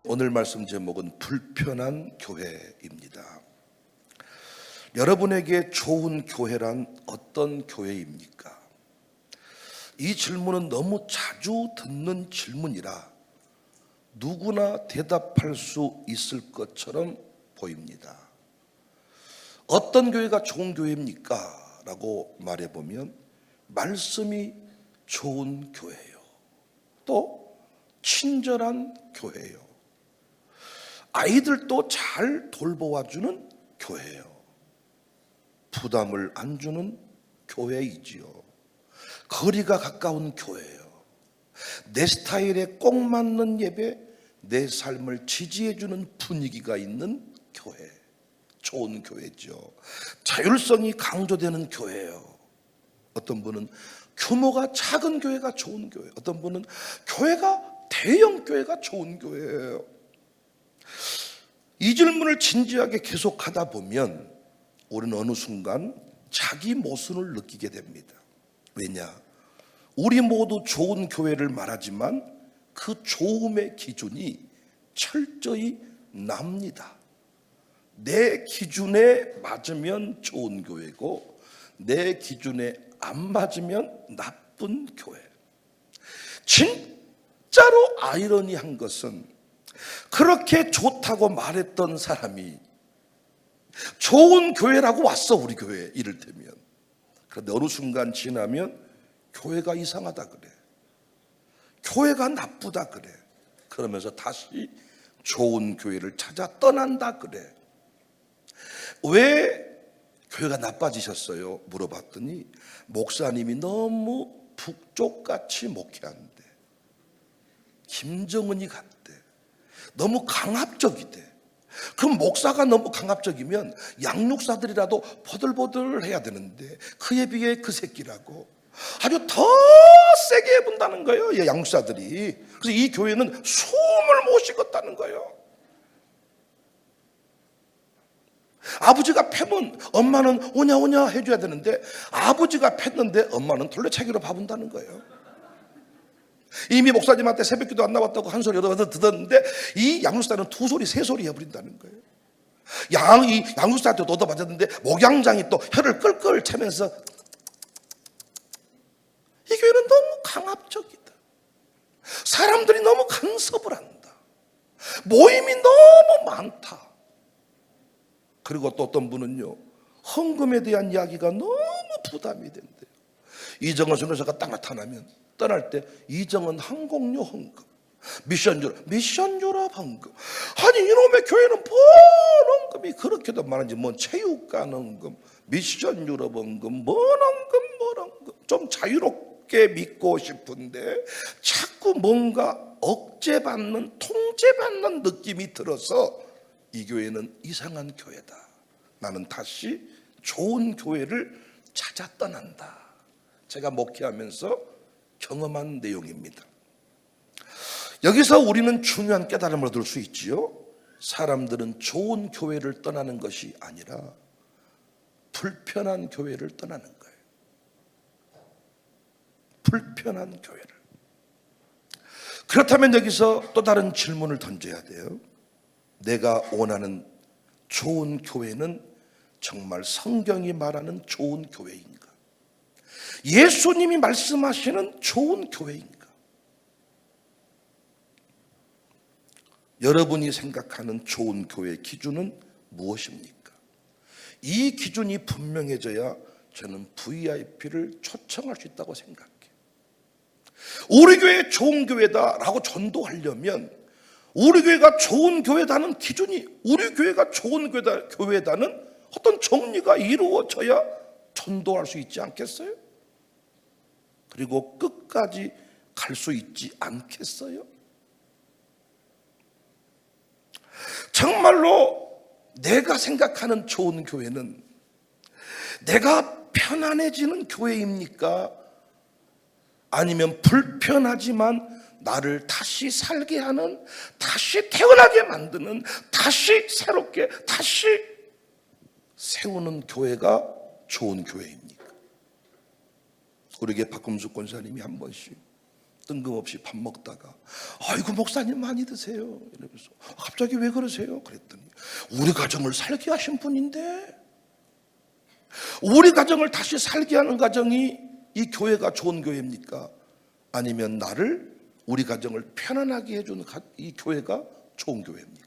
오늘 말씀 제목은 불편한 교회입니다. 여러분에게 좋은 교회란 어떤 교회입니까? 이 질문은 너무 자주 듣는 질문이라 누구나 대답할 수 있을 것처럼 보입니다. 어떤 교회가 좋은 교회입니까? 라고 말해보면 말씀이 좋은 교회예요. 또 친절한 교회예요. 아이들도 잘 돌보아주는 교회예요. 부담을 안 주는 교회이지요. 거리가 가까운 교회예요. 내 스타일에 꼭 맞는 예배, 내 삶을 지지해주는 분위기가 있는 교회, 좋은 교회죠. 자율성이 강조되는 교회예요. 어떤 분은 규모가 작은 교회가 좋은 교회, 어떤 분은 교회가 대형 교회가 좋은 교회예요. 이 질문을 진지하게 계속하다 보면 우리는 어느 순간 자기 모순을 느끼게 됩니다. 왜냐? 우리 모두 좋은 교회를 말하지만 그 좋음의 기준이 철저히 납니다. 내 기준에 맞으면 좋은 교회고 내 기준에 안 맞으면 나쁜 교회. 진짜로 아이러니한 것은 그렇게 좋다고 말했던 사람이 좋은 교회라고 왔어, 우리 교회에 이를테면. 그런데 어느 순간 지나면 교회가 이상하다 그래, 교회가 나쁘다 그래, 그러면서 다시 좋은 교회를 찾아 떠난다 그래. 왜 교회가 나빠지셨어요? 물어봤더니 목사님이 너무 북쪽같이 목회한대, 김정은이 같대, 너무 강압적이대. 그럼 목사가 너무 강압적이면 양육사들이라도 보들보들 해야 되는데 그에 비해 그 새끼라고 아주 더 세게 해본다는 거예요, 양육사들이. 그래서 이 교회는 숨을 못 쉬겠다는 거예요. 아버지가 패면 엄마는 오냐 오냐 해줘야 되는데 아버지가 팼는데 엄마는 돌려차기로 봐본다는 거예요. 이미 목사님한테 새벽기도 안 나왔다고 한 소리 얻어듣었는데 이 양육사는 두 소리 세 소리 해버린다는 거예요. 이 양육사한테 얻어맞았는데 목양장이 또 혀를 끌끌 차면서 이 교회는 너무 강압적이다, 사람들이 너무 간섭을 한다, 모임이 너무 많다. 그리고 또 어떤 분은요, 헌금에 대한 이야기가 너무 부담이 된대요. 이정은 선교사가 딱 나타나면 떠날 때 이정은 항공료 헌금, 미션 유럽 헌금. 아니 이놈의 교회는 뭔 헌금이 그렇게도 많은지, 뭔 체육관 헌금, 미션 유럽 헌금, 뭔 헌금. 좀 자유롭게 믿고 싶은데 자꾸 뭔가 억제받는, 통제받는 느낌이 들어서 이 교회는 이상한 교회다, 나는 다시 좋은 교회를 찾아 떠난다. 제가 목회하면서 경험한 내용입니다. 여기서 우리는 중요한 깨달음을 얻을 수 있지요. 사람들은 좋은 교회를 떠나는 것이 아니라 불편한 교회를 떠나는 거예요. 불편한 교회를. 그렇다면 여기서 또 다른 질문을 던져야 돼요. 내가 원하는 좋은 교회는 정말 성경이 말하는 좋은 교회인가? 예수님이 말씀하시는 좋은 교회인가? 여러분이 생각하는 좋은 교회의 기준은 무엇입니까? 이 기준이 분명해져야 저는 VIP를 초청할 수 있다고 생각해요. 우리 교회 좋은 교회다라고 전도하려면 우리 교회가 좋은 교회다는 기준이, 우리 교회가 좋은 교회다는 어떤 정리가 이루어져야 전도할 수 있지 않겠어요? 그리고 끝까지 갈 수 있지 않겠어요? 정말로 내가 생각하는 좋은 교회는 내가 편안해지는 교회입니까? 아니면 불편하지만 나를 다시 살게 하는, 다시 태어나게 만드는, 다시 새롭게 다시 세우는 교회가 좋은 교회입니까? 우리에게 박금숙 권사님이 한 번씩 뜬금없이 밥 먹다가 아이고 목사님 많이 드세요 이러면서 갑자기 왜 그러세요? 그랬더니 우리 가정을 살게 하신 분인데, 우리 가정을 다시 살게 하는 가정이 이 교회가 좋은 교회입니까? 아니면 나를, 우리 가정을 편안하게 해준 이 교회가 좋은 교회입니까?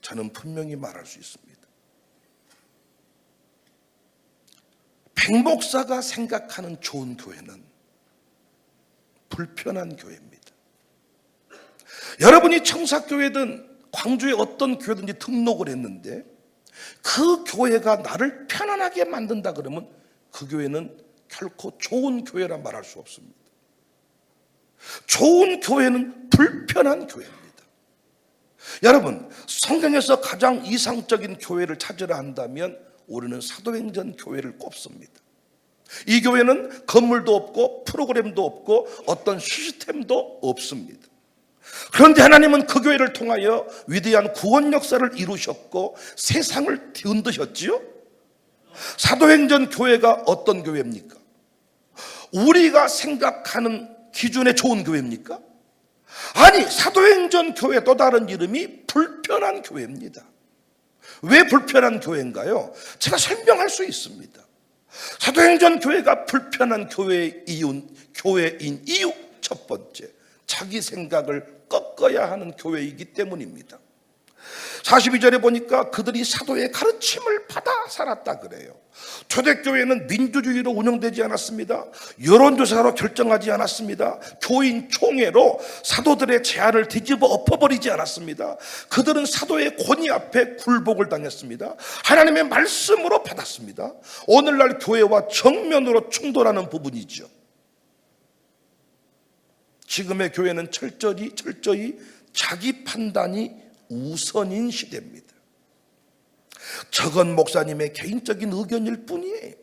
저는 분명히 말할 수 있습니다. 백 목사가 생각하는 좋은 교회는 불편한 교회입니다. 여러분이 청사교회든 광주의 어떤 교회든지 등록을 했는데 그 교회가 나를 편안하게 만든다 그러면 그 교회는 결코 좋은 교회라 말할 수 없습니다. 좋은 교회는 불편한 교회입니다. 여러분, 성경에서 가장 이상적인 교회를 찾으라 한다면 우리는 사도행전 교회를 꼽습니다. 이 교회는 건물도 없고 프로그램도 없고 어떤 시스템도 없습니다. 그런데 하나님은 그 교회를 통하여 위대한 구원 역사를 이루셨고 세상을 뒤흔드셨지요. 사도행전 교회가 어떤 교회입니까? 우리가 생각하는 기준의 좋은 교회입니까? 아니, 사도행전 교회 또 다른 이름이 불편한 교회입니다. 왜 불편한 교회인가요? 제가 설명할 수 있습니다. 사도행전 교회가 불편한 교회인 이유 첫 번째, 자기 생각을 꺾어야 하는 교회이기 때문입니다. 42절에 보니까 그들이 사도의 가르침을 받아 살았다 그래요. 초대교회는 민주주의로 운영되지 않았습니다. 여론조사로 결정하지 않았습니다. 교인 총회로 사도들의 제안을 뒤집어 엎어버리지 않았습니다. 그들은 사도의 권위 앞에 굴복을 당했습니다. 하나님의 말씀으로 받았습니다. 오늘날 교회와 정면으로 충돌하는 부분이죠. 지금의 교회는 철저히 자기 판단이 우선인 시대입니다. 저건 목사님의 개인적인 의견일 뿐이에요.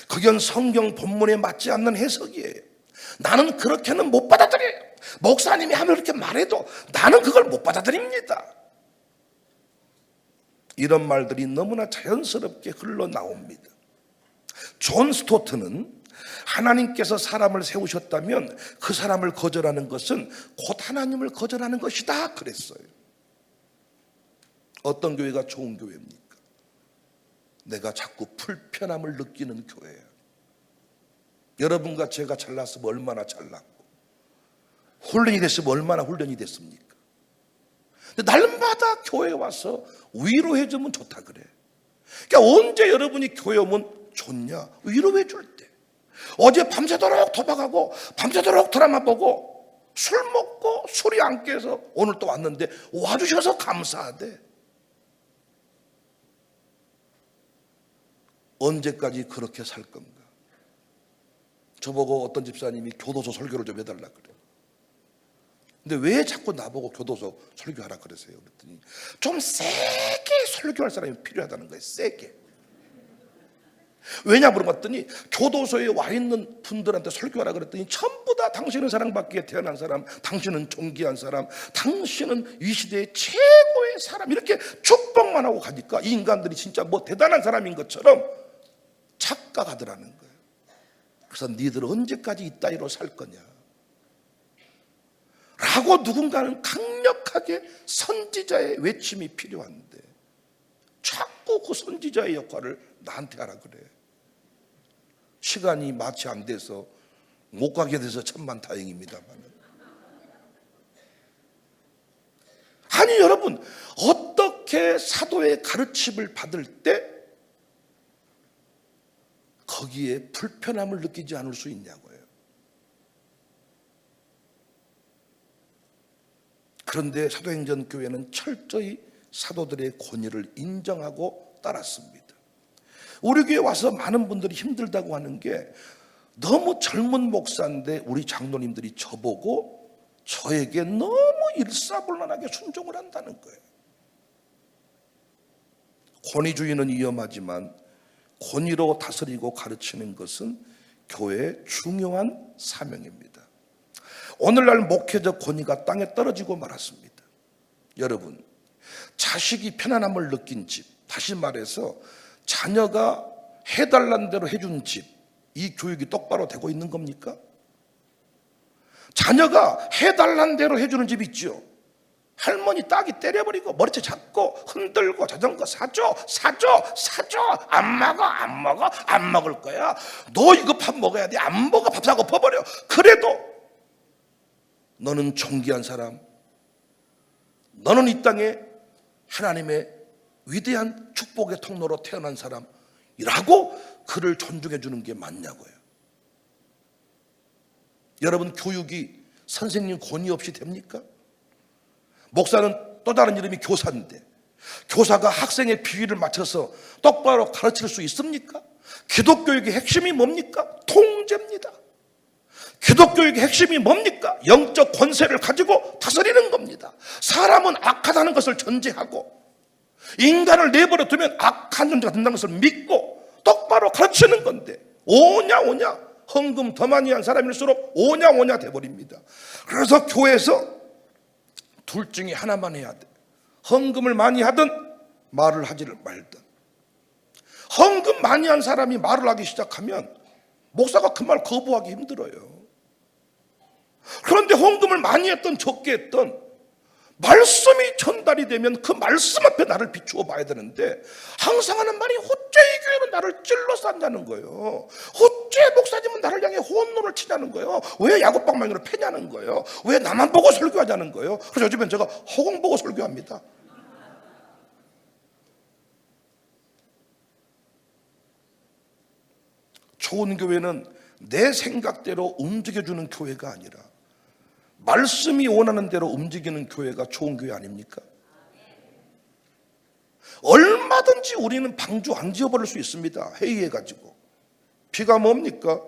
그건 성경 본문에 맞지 않는 해석이에요. 나는 그렇게는 못 받아들여요. 목사님이 하면 그렇게 말해도 나는 그걸 못 받아들입니다. 이런 말들이 너무나 자연스럽게 흘러나옵니다. 존 스토트는 하나님께서 사람을 세우셨다면 그 사람을 거절하는 것은 곧 하나님을 거절하는 것이다 그랬어요. 어떤 교회가 좋은 교회입니까? 내가 자꾸 불편함을 느끼는 교회예요. 여러분과 제가 잘났으면 얼마나 잘났고 훈련이 됐으면 얼마나 훈련이 됐습니까? 근데 날마다 교회에 와서 위로해주면 좋다 그래. 그러니까 언제 여러분이 교회 오면 좋냐? 위로해 줄 때. 어제 밤새도록 도박하고 밤새도록 드라마 보고 술 먹고 술이 안 깨서 오늘 또 왔는데 와주셔서 감사하대. 언제까지 그렇게 살 건가? 저보고 어떤 집사님이 교도소 설교를 좀 해달라 그래요. 근데 왜 자꾸 나보고 교도소 설교하라 그러세요? 그랬더니 좀 세게 설교할 사람이 필요하다는 거예요. 세게. 왜냐 물어봤더니 교도소에 와 있는 분들한테 설교하라 그랬더니 전부 다 당신은 사랑받기에 태어난 사람, 당신은 존귀한 사람, 당신은 이 시대의 최고의 사람, 이렇게 축복만 하고 가니까 이 인간들이 진짜 뭐 대단한 사람인 것처럼 착각하더라는 거예요. 그래서 니들 언제까지 이 따위로 살 거냐 라고 누군가는 강력하게 선지자의 외침이 필요한데 자꾸 그 선지자의 역할을 나한테 하라 그래. 시간이 마치 안 돼서 못 가게 돼서 천만 다행입니다만. 아니 여러분, 어떻게 사도의 가르침을 받을 때 거기에 불편함을 느끼지 않을 수 있냐고요. 그런데 사도행전 교회는 철저히 사도들의 권위를 인정하고 따랐습니다. 우리 교회 와서 많은 분들이 힘들다고 하는 게 너무 젊은 목사인데 우리 장로님들이 저보고 저에게 너무 일사불란하게 순종을 한다는 거예요. 권위주의는 위험하지만 권위로 다스리고 가르치는 것은 교회의 중요한 사명입니다. 오늘날 목회적 권위가 땅에 떨어지고 말았습니다. 여러분, 자식이 편안함을 느낀 집, 다시 말해서 자녀가 해달란 대로 해준 집, 이 교육이 똑바로 되고 있는 겁니까? 자녀가 해달란 대로 해주는 집 있죠. 할머니 딸이 때려버리고 머리채 잡고 흔들고 자전거 사줘 안 먹을 거야. 너 이거 밥 먹어야 돼. 안 먹어. 밥 사고 퍼버려. 그래도 너는 존귀한 사람, 너는 이 땅에 하나님의 위대한 축복의 통로로 태어난 사람이라고 그를 존중해 주는 게 맞냐고요. 여러분, 교육이 선생님 권위 없이 됩니까? 목사는 또 다른 이름이 교사인데 교사가 학생의 비위를 맞춰서 똑바로 가르칠 수 있습니까? 기독교육의 핵심이 뭡니까? 통제입니다. 기독교육의 핵심이 뭡니까? 영적 권세를 가지고 다스리는 겁니다. 사람은 악하다는 것을 전제하고 인간을 내버려 두면 악한 존재가 된다는 것을 믿고 똑바로 가르치는 건데 오냐 헌금 더 많이 한 사람일수록 오냐 돼버립니다. 그래서 교회에서 둘 중에 하나만 해야 돼. 헌금을 많이 하든 말을 하지를 말든. 헌금 많이 한 사람이 말을 하기 시작하면 목사가 그 말 거부하기 힘들어요. 그런데 헌금을 많이 했던 적게 했던 말씀이 전달이 되면 그 말씀 앞에 나를 비추어 봐야 되는데 항상 하는 말이 어째 이 교회는 나를 찔러서 한다는 거예요. 어째 목사님은 나를 향해 혼론을 치냐는 거예요. 왜 야곱방망이로 패냐는 거예요. 왜 나만 보고 설교하자는 거예요. 그래서 요즘엔 제가 허공 보고 설교합니다. 좋은 교회는 내 생각대로 움직여주는 교회가 아니라 말씀이 원하는 대로 움직이는 교회가 좋은 교회 아닙니까? 얼마든지 우리는 방주 안 지어버릴 수 있습니다. 회의해가지고. 비가 뭡니까?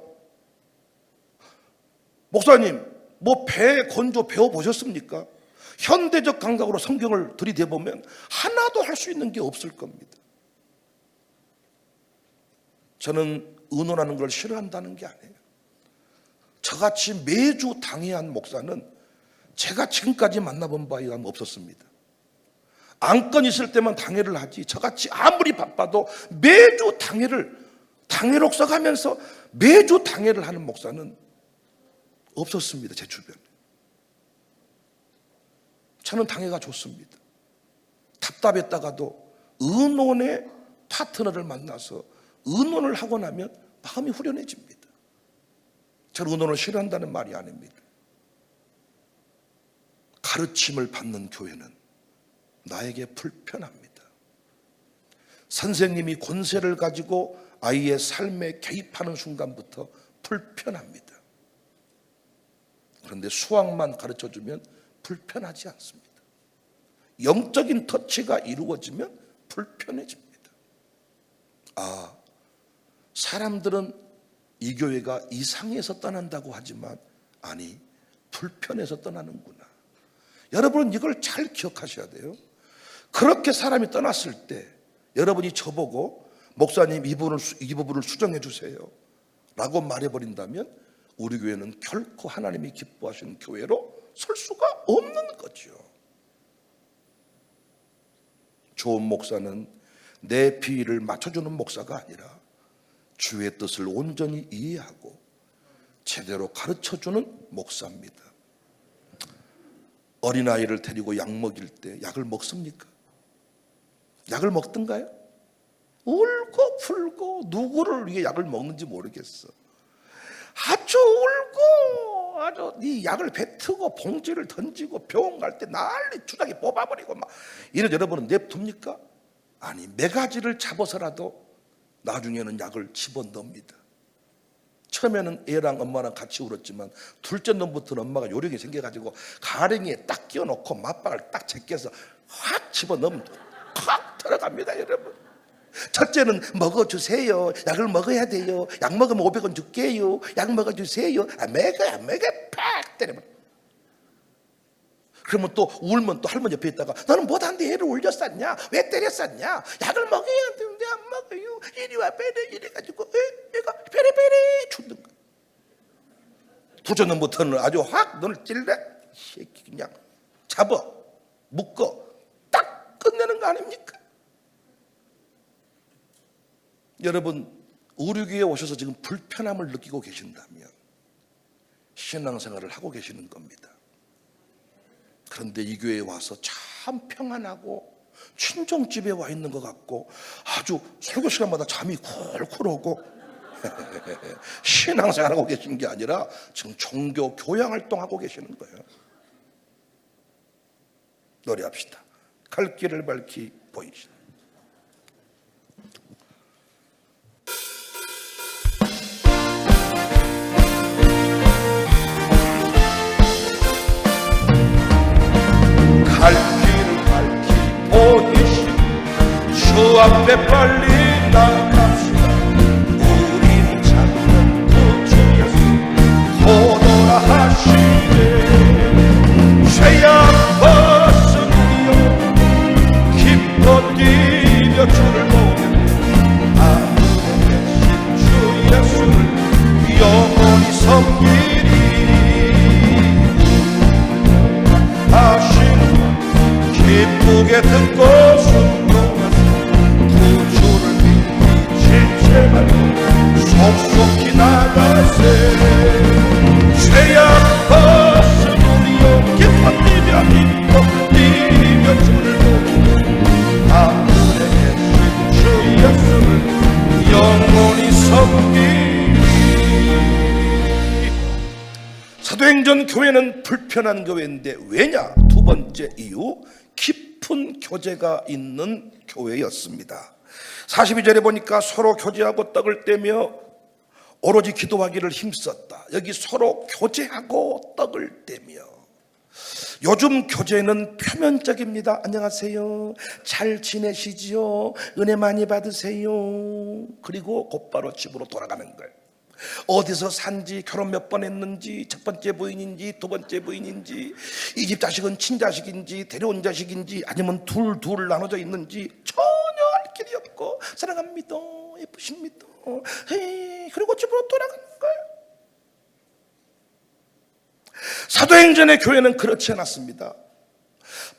목사님, 뭐 배 건조 배워보셨습니까? 현대적 감각으로 성경을 들이대보면 하나도 할 수 있는 게 없을 겁니다. 저는 의논하는 걸 싫어한다는 게 아니에요. 저같이 매주 당회한 목사는 제가 지금까지 만나본 바에 없었습니다. 안건 있을 때만 당회를 하지 저같이 아무리 바빠도 매주 당회록 써가면서 매주 당회를 하는 목사는 없었습니다. 제 주변에. 저는 당회가 좋습니다. 답답했다가도 의논의 파트너를 만나서 의논을 하고 나면 마음이 후련해집니다. 저는 의논을 싫어한다는 말이 아닙니다. 가르침을 받는 교회는 나에게 불편합니다. 선생님이 권세를 가지고 아이의 삶에 개입하는 순간부터 불편합니다. 그런데 수학만 가르쳐주면 불편하지 않습니다. 영적인 터치가 이루어지면 불편해집니다. 사람들은 이 교회가 이상해서 떠난다고 하지만 아니, 불편해서 떠나는구나. 여러분은 이걸 잘 기억하셔야 돼요. 그렇게 사람이 떠났을 때 여러분이 저보고 목사님 이 부분을 수정해 주세요 라고 말해버린다면 우리 교회는 결코 하나님이 기뻐하시는 교회로 설 수가 없는 거죠. 좋은 목사는 내 비위를 맞춰주는 목사가 아니라 주의 뜻을 온전히 이해하고 제대로 가르쳐주는 목사입니다. 어린아이를 데리고 약 먹일 때 약을 먹습니까? 약을 먹던가요? 울고 풀고 누구를 위해 약을 먹는지 모르겠어. 아주 울고 아주 이 약을 뱉고 봉지를 던지고 병원 갈 때 난리 주사기 뽑아버리고 막 이런 여러분은 냅둡니까? 아니, 매가지를 잡아서라도 나중에는 약을 집어넣습니다. 처음에는 애랑 엄마랑 같이 울었지만 둘째 놈부터는 엄마가 요령이 생겨가지고 가랭이에 딱 끼워놓고 맞박을 딱 제껴서 확 집어넣으면 확 들어갑니다. 여러분, 첫째는 먹어주세요. 약을 먹어야 돼요. 약 먹으면 500원 줄게요. 약 먹어주세요. 안 먹어 팍 때려버려. 그러면 또 울면 또 할머니 옆에 있다가 너는 뭐한테 애를 울렸었냐? 왜 때렸었냐? 약을 먹어야 되는데 안 먹어요. 이리 와 빼래 이래가지고 얘가 빼래 죽는 거야. 둘째 놈부터는 아주 확 너를 찔러 새끼 그냥 잡아 묶어 딱 끝내는 거 아닙니까? 여러분, 우리 교회에 오셔서 지금 불편함을 느끼고 계신다면 신앙생활을 하고 계시는 겁니다. 그런데 이 교회에 와서 참 평안하고 친정집에 와 있는 것 같고 아주 설교 시간마다 잠이 쿨쿨 오고 신앙생활하고 계신 게 아니라 지금 종교 교양 활동하고 계시는 거예요. 노래합시다. 갈 길을 밝히 보이시다. 갈 길을 밝히 보이시다. 주 앞에 빨리 나갑시다. 우리를 찾는 구주 예수 오너라 하시네. 죄악 벗으리요 기뻐 뛰며 주를 보며 하늘에 계신 주 예수를 영원히 섬기리. 하시는 기쁘게 듣고 순종하세. 구주를 믿기 지체 말고 속속히 나가세. 죄악 벗으리요 기뻐 뛰며 주를 보고 하늘에 계신 주 예수를 영원히 섬기리. 사도행전 교회는 불편한 교회인데 왜냐? 두 번째 이유, 깊은 교제가 있는 교회였습니다. 42절에 보니까 서로 교제하고 떡을 떼며 오로지 기도하기를 힘썼다. 여기 서로 교제하고 떡을 떼며. 요즘 교제는 표면적입니다. 안녕하세요, 잘 지내시지요, 은혜 많이 받으세요, 그리고 곧바로 집으로 돌아가는 거예요. 어디서 산지, 결혼 몇 번 했는지, 첫 번째 부인인지 두 번째 부인인지, 이 집 자식은 친자식인지 데려온 자식인지 아니면 둘 나눠져 있는지 전혀 알 길이 없고 사랑합니다, 예쁘십니다, 헤이, 그리고 집으로 돌아가는 거예요. 사도행전의 교회는 그렇지 않았습니다.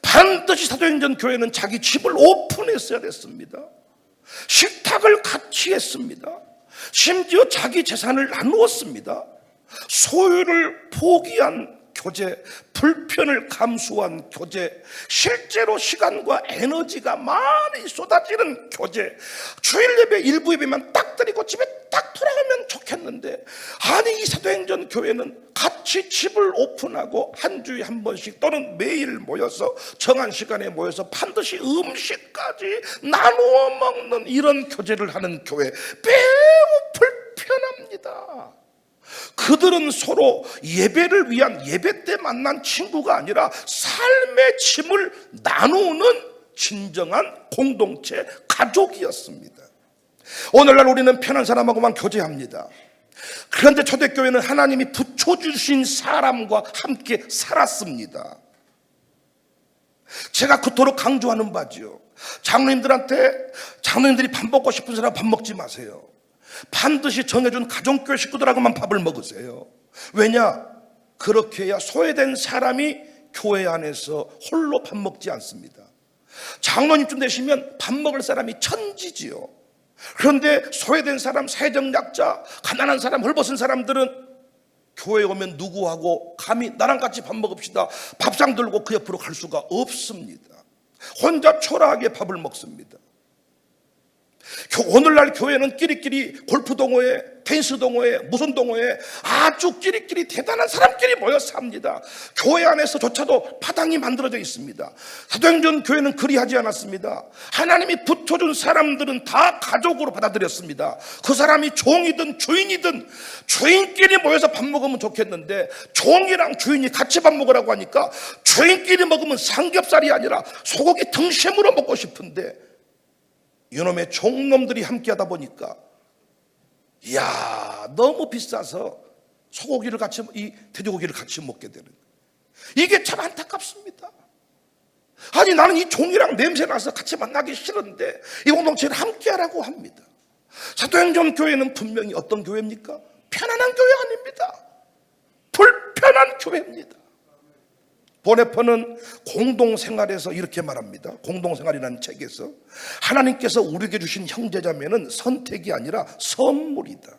반드시 사도행전 교회는 자기 집을 오픈했어야 됐습니다. 식탁을 같이 했습니다. 심지어 자기 재산을 나누었습니다. 소유를 포기한 교제, 불편을 감수한 교제, 실제로 시간과 에너지가 많이 쏟아지는 교제. 주일 예배, 일부 예배만 딱 드리고 집에 딱 돌아가면 좋겠는데, 아니 이 사도행전 교회는 같이 집을 오픈하고 한 주에 한 번씩 또는 매일 모여서 정한 시간에 모여서 반드시 음식까지 나누어 먹는 이런 교제를 하는 교회. 매우 불편합니다. 그들은 서로 예배를 위한 예배 때 만난 친구가 아니라 삶의 짐을 나누는 진정한 공동체, 가족이었습니다. 오늘날 우리는 편한 사람하고만 교제합니다. 그런데 초대교회는 하나님이 붙여주신 사람과 함께 살았습니다. 제가 그토록 강조하는 바지요, 장로님들이 밥 먹고 싶은 사람 밥 먹지 마세요. 반드시 정해준 가정교회 식구들하고만 밥을 먹으세요. 왜냐? 그렇게 해야 소외된 사람이 교회 안에서 홀로 밥 먹지 않습니다. 장로님쯤 되시면 밥 먹을 사람이 천지지요. 그런데 소외된 사람, 사회적 약자, 가난한 사람, 헐벗은 사람들은 교회에 오면 누구하고 감히 나랑 같이 밥 먹읍시다, 밥상 들고 그 옆으로 갈 수가 없습니다. 혼자 초라하게 밥을 먹습니다. 오늘날 교회는 끼리끼리 골프 동호회, 테니스 동호회, 무슨 동호회, 아주 끼리끼리 대단한 사람끼리 모여 삽니다. 교회 안에서조차도 파당이 만들어져 있습니다. 사도행전 교회는 그리하지 않았습니다. 하나님이 붙여준 사람들은 다 가족으로 받아들였습니다. 그 사람이 종이든 주인이든 주인끼리 모여서 밥 먹으면 좋겠는데, 종이랑 주인이 같이 밥 먹으라고 하니까 주인끼리 먹으면 삼겹살이 아니라 소고기 등심으로 먹고 싶은데, 이놈의 종놈들이 함께 하다 보니까 이야, 너무 비싸서 소고기를 같이, 이 돼지고기를 같이 먹게 되는, 이게 참 안타깝습니다. 아니 나는 이 종이랑 냄새 나서 같이 만나기 싫은데 이 공동체를 함께 하라고 합니다. 사도행전 교회는 분명히 어떤 교회입니까? 편안한 교회 아닙니다. 불편한 교회입니다. 보네퍼는 공동생활에서 이렇게 말합니다. 공동생활이라는 책에서 하나님께서 우리에게 주신 형제자매는 선택이 아니라 선물이다.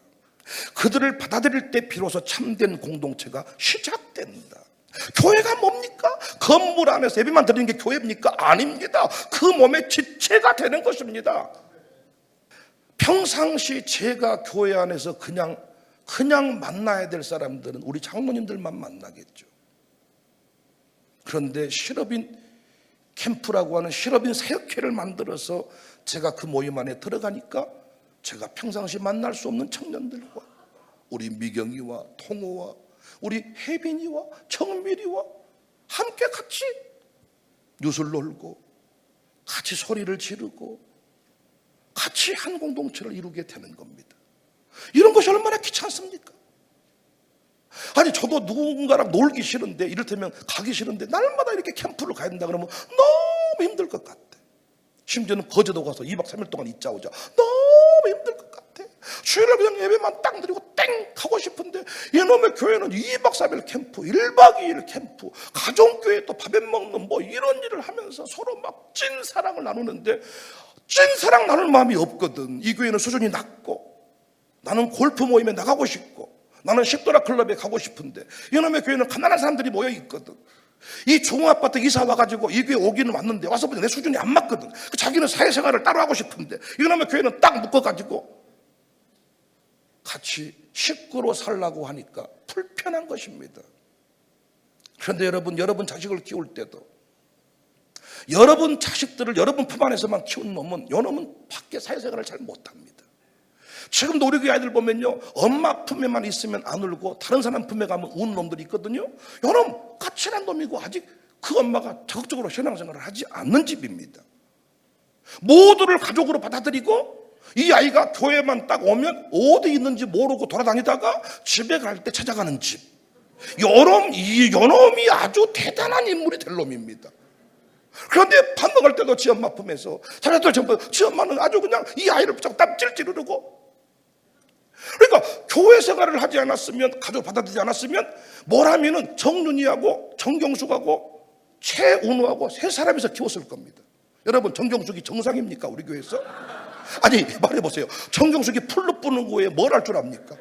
그들을 받아들일 때 비로소 참된 공동체가 시작된다. 교회가 뭡니까? 건물 안에서 예배만 드리는 게 교회입니까? 아닙니다. 그 몸의 지체가 되는 것입니다. 평상시 제가 교회 안에서 그냥 만나야 될 사람들은 우리 장로님들만 만나겠죠. 그런데 실업인 캠프라고 하는 실업인 사역회를 만들어서 제가 그 모임 안에 들어가니까 제가 평상시 만날 수 없는 청년들과 우리 미경이와 통호와 우리 혜빈이와 정밀이와 함께 같이 뉴스를 놀고 같이 소리를 지르고 같이 한 공동체를 이루게 되는 겁니다. 이런 것이 얼마나 귀찮습니까? 아니 저도 누군가랑 놀기 싫은데 이를테면 가기 싫은데 날마다 이렇게 캠프를 가야 된다 그러면 너무 힘들 것 같아. 심지어는 거제도 가서 2박 3일 동안 있자 오자 너무 힘들 것 같아. 주일날 그냥 예배만 딱 드리고 땡 하고 싶은데 이놈의 교회는 2박 3일 캠프 1박 2일 캠프 가정교회 또 밥에 먹는 뭐 이런 일을 하면서 서로 막 찐 사랑을 나누는데 찐 사랑 나눌 마음이 없거든. 이 교회는 수준이 낮고 나는 골프 모임에 나가고 싶고 나는 십도라 클럽에 가고 싶은데 이놈의 교회는 가난한 사람들이 모여 있거든. 이 중앙아파트 이사 와가지고 이 교회 오기는 왔는데 와서 보니 내 수준이 안 맞거든. 자기는 사회생활을 따로 하고 싶은데 이놈의 교회는 딱 묶어가지고 같이 식구로 살라고 하니까 불편한 것입니다. 그런데 여러분 자식을 키울 때도 여러분 자식들을 여러분 품 안에서만 키운 놈은 요놈은 밖에 사회생활을 잘 못합니다. 지금도 우리 교회 아이들 보면요 엄마 품에만 있으면 안 울고 다른 사람 품에 가면 우는 놈들이 있거든요. 요놈 까칠한 놈이고 아직 그 엄마가 적극적으로 신앙생활을 하지 않는 집입니다. 모두를 가족으로 받아들이고 이 아이가 교회만 딱 오면 어디 있는지 모르고 돌아다니다가 집에 갈 때 찾아가는 집. 요놈이 아주 대단한 인물이 될 놈입니다. 그런데 밥 먹을 때도 지 엄마 품에서 자녀들 전부 지 엄마는 아주 그냥 이 아이를 붙잡고 땀 찔찔 흐르고. 그러니까 교회 생활을 하지 않았으면 가족 받아들이지 않았으면 뭐라면은 정윤이하고 정경숙하고 최운우하고 세 사람이서 키웠을 겁니다. 여러분 정경숙이 정상입니까 우리 교회에서? 아니 말해보세요. 정경숙이 풀로 뿌는 거에 뭘 할 줄 압니까?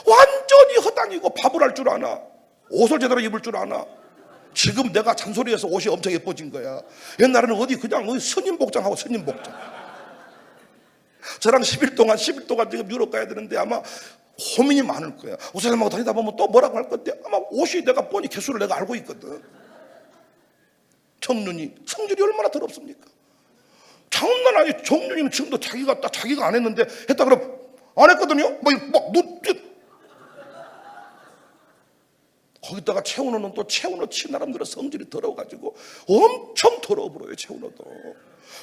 완전히 허당이고 밥을 할 줄 아나 옷을 제대로 입을 줄 아나. 지금 내가 잔소리해서 옷이 엄청 예뻐진 거야. 옛날에는 어디 그냥 스님 복장하고 스님 복장. 저랑 10일 동안 지금 유럽 가야 되는데 아마 고민이 많을 거야. 우사람하고 다니다 보면 또 뭐라고 할 건데 아마 옷이 내가 뻔히 개수를 내가 알고 있거든. 정윤이 성질이 얼마나 더럽습니까? 장난 아니. 정윤이는 지금도 자기가 안 했는데 했다 그러면 안 했거든요. 거기다가 채우노는 또 채우노 치 나름대로 성질이 더러워가지고 엄청 더러워 보여요. 채우노도.